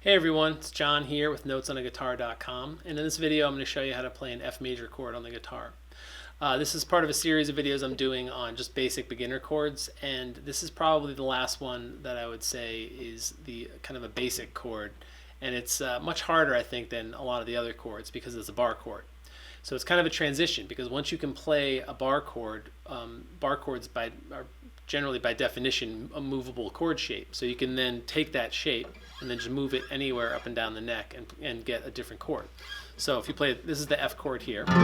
Hey everyone, it's John here with notesonaguitar.com, and in this video I'm going to show you how to play an F major chord on the guitar. This is part of a series of videos I'm doing on just basic beginner chords, and this is probably the last one that I would say is the kind of a basic chord, and it's much harder I think than a lot of the other chords because it's a bar chord. So it's kind of a transition because once you can play a bar chords are generally by definition a movable chord shape. So you can then take that shape and then just move it anywhere up and down the neck and get a different chord. So if you play, this is the F chord here. And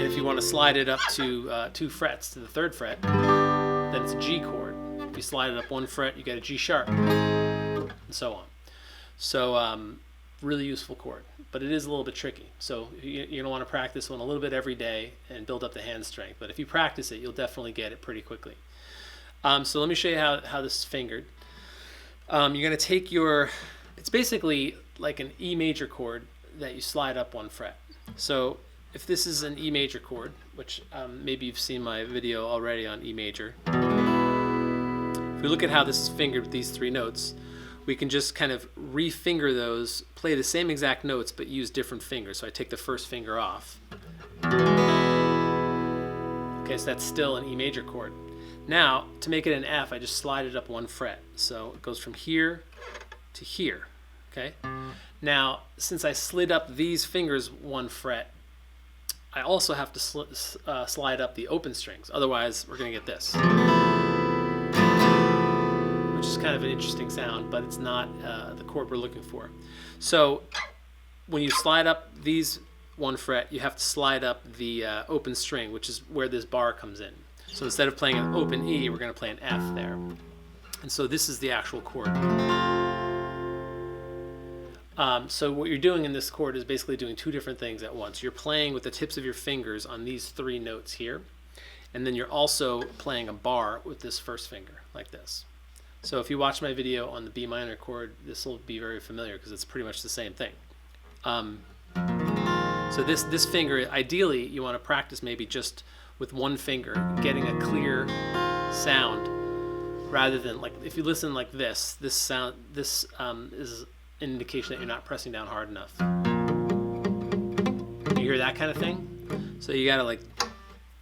if you want to slide it up to 2 frets to the 3rd fret, then it's a G chord. If you slide it up 1 fret, you get a G sharp, and so on. So really useful chord, but it is a little bit tricky. So you're going to want to practice one a little bit every day and build up the hand strength. But if you practice it, you'll definitely get it pretty quickly. So let me show you how this is fingered. You're going to take it's basically like an E major chord that you slide up 1 fret. So if this is an E major chord, which maybe you've seen my video already on E major, if we look at how this is fingered with these 3 notes, we can just kind of refinger those, play the same exact notes, but use different fingers. So I take the 1st finger off. Okay, so that's still an E major chord. Now, to make it an F, I just slide it up 1 fret. So it goes from here to here, okay? Now, since I slid up these fingers 1 fret, I also have to slide up the open strings. Otherwise, we're gonna get this, which is kind of an interesting sound, but it's not the chord we're looking for. So when you slide up these 1 fret, you have to slide up the open string, which is where this bar comes in. So instead of playing an open E, we're going to play an F there. And so this is the actual chord. So what you're doing in this chord is basically doing 2 different things at once. You're playing with the tips of your fingers on these 3 notes here, and then you're also playing a bar with this 1st finger, like this. So if you watch my video on the B minor chord, this will be very familiar because it's pretty much the same thing. So this finger, ideally, you want to practice maybe just with 1 finger, getting a clear sound, rather than like if you listen like this sound. This is an indication that you're not pressing down hard enough. You hear that kind of thing? So you got to like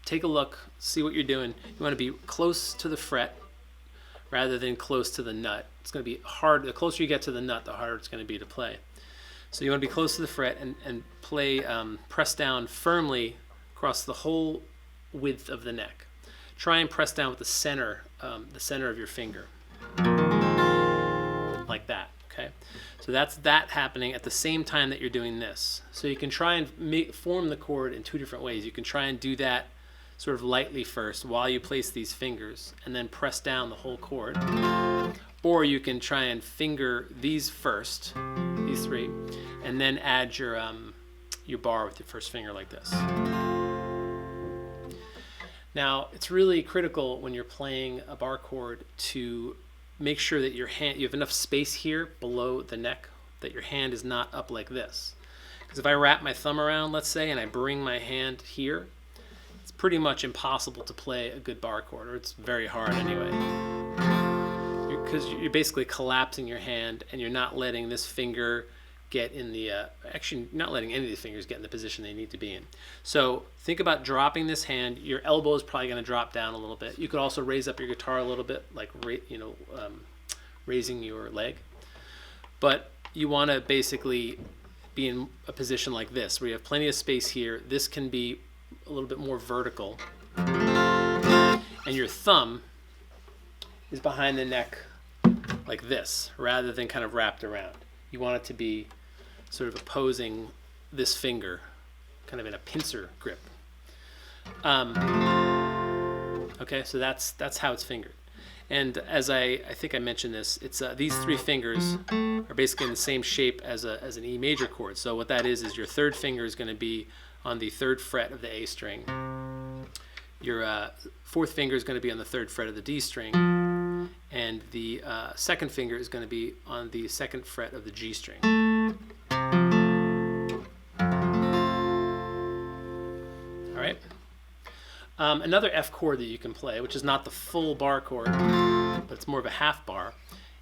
take a look, see what you're doing. You want to be close to the fret rather than close to the nut. It's going to be hard. The closer you get to the nut, the harder it's going to be to play. So you want to be close to the fret and play, press down firmly across the whole width of the neck. Try and press down with the center of your finger, like that. Okay, so that's that happening at the same time that you're doing this. So you can try and form the chord in 2 different ways. You can try and do that sort of lightly first while you place these fingers, and then press down the whole chord. Or you can try and finger these first, these 3, and then add your bar with your 1st finger like this. Now, it's really critical when you're playing a bar chord to make sure that you have enough space here below the neck, that your hand is not up like this. Because if I wrap my thumb around, let's say, and I bring my hand here, it's pretty much impossible to play a good bar chord, or it's very hard anyway. Because you're basically collapsing your hand and you're not letting this finger get in the, actually not letting any of the fingers get in the position they need to be in. So think about dropping this hand. Your elbow is probably going to drop down a little bit. You could also raise up your guitar a little bit, like raising your leg. But you want to basically be in a position like this, where you have plenty of space here. This can be a little bit more vertical. And your thumb is behind the neck like this, rather than kind of wrapped around. You want it to be sort of opposing this finger, kind of in a pincer grip. Okay, so that's how it's fingered. And as I think I mentioned this, it's these 3 fingers are basically in the same shape as an E major chord. So what that is your 3rd finger is going to be on the 3rd fret of the A string. Your 4th finger is going to be on the 3rd fret of the D string, and the 2nd finger is going to be on the 2nd fret of the G string. All right. Another F chord that you can play, which is not the full bar chord, but it's more of a half bar,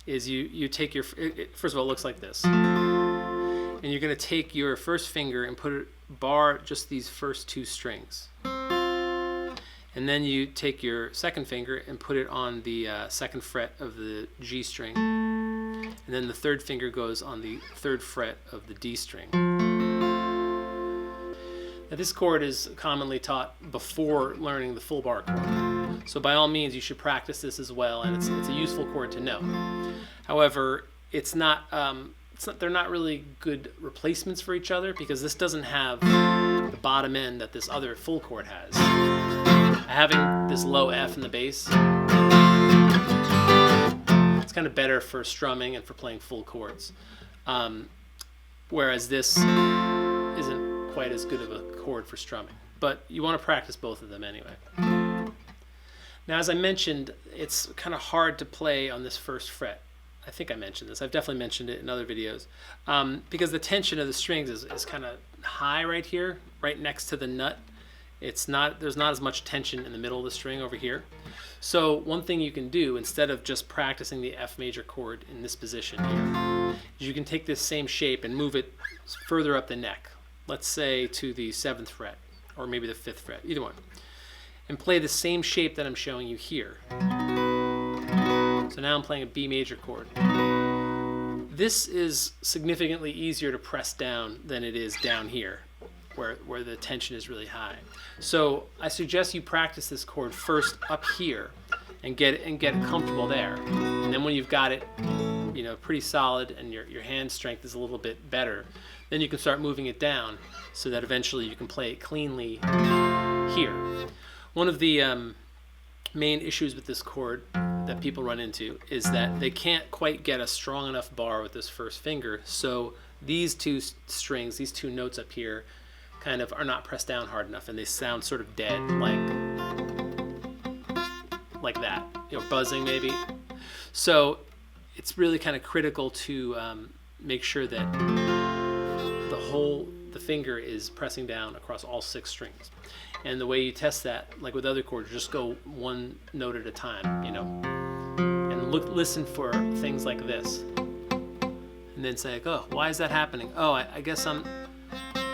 is you take your, first of all, it looks like this. And you're going to take your first finger and put it, bar just these first two strings. And then you take your second finger and put it on the second fret of the G string. And then the third finger goes on the third fret of the D string. Now this chord is commonly taught before learning the full bar chord. So by all means you should practice this as well, and it's a useful chord to know. However, they're not really good replacements for each other, because this doesn't have the bottom end that this other full chord has. Having this low F in the bass, it's kind of better for strumming and for playing full chords. Whereas this isn't quite as good of a chord for strumming. But you want to practice both of them anyway. Now, as I mentioned, it's kind of hard to play on this first fret. I think I mentioned this. I've definitely mentioned it in other videos. Because the tension of the strings is kind of high right here, right next to the nut. There's not as much tension in the middle of the string over here. So one thing you can do, instead of just practicing the F major chord in this position here, is you can take this same shape and move it further up the neck. Let's say to the 7th fret, or maybe the 5th fret, either one. And play the same shape that I'm showing you here. So now I'm playing a B major chord. This is significantly easier to press down than it is down here, where the tension is really high. So I suggest you practice this chord first up here and get comfortable there. And then when you've got it, pretty solid and your hand strength is a little bit better, then you can start moving it down so that eventually you can play it cleanly here. One of the main issues with this chord that people run into is that they can't quite get a strong enough bar with this first finger, so these two strings, these two notes up here, kind of are not pressed down hard enough, and they sound sort of dead, like that, buzzing maybe. So it's really kind of critical to make sure that the finger is pressing down across all 6 strings. And the way you test that, like with other chords, just go one note at a time, and listen for things like this, and then say, oh, why is that happening? Oh, I guess I'm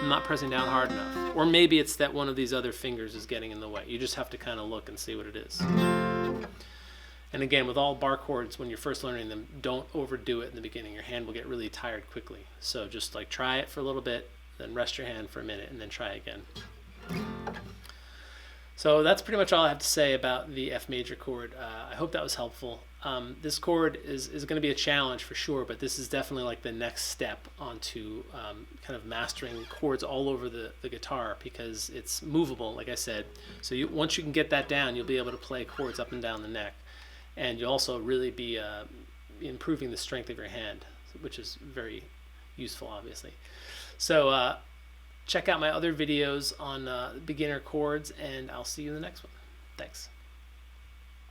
not pressing down hard enough. Or maybe it's that one of these other fingers is getting in the way. You just have to kind of look and see what it is. And again, with all bar chords, when you're first learning them, don't overdo it in the beginning. Your hand will get really tired quickly. So just try it for a little bit, then rest your hand for a minute, and then try again. So that's pretty much all I have to say about the F major chord. I hope that was helpful. This chord is going to be a challenge for sure, but this is definitely the next step onto kind of mastering chords all over the guitar, because it's movable, like I said. So once you can get that down, you'll be able to play chords up and down the neck. And you'll also really be improving the strength of your hand, which is very useful, obviously. So check out my other videos on beginner chords, and I'll see you in the next one. Thanks.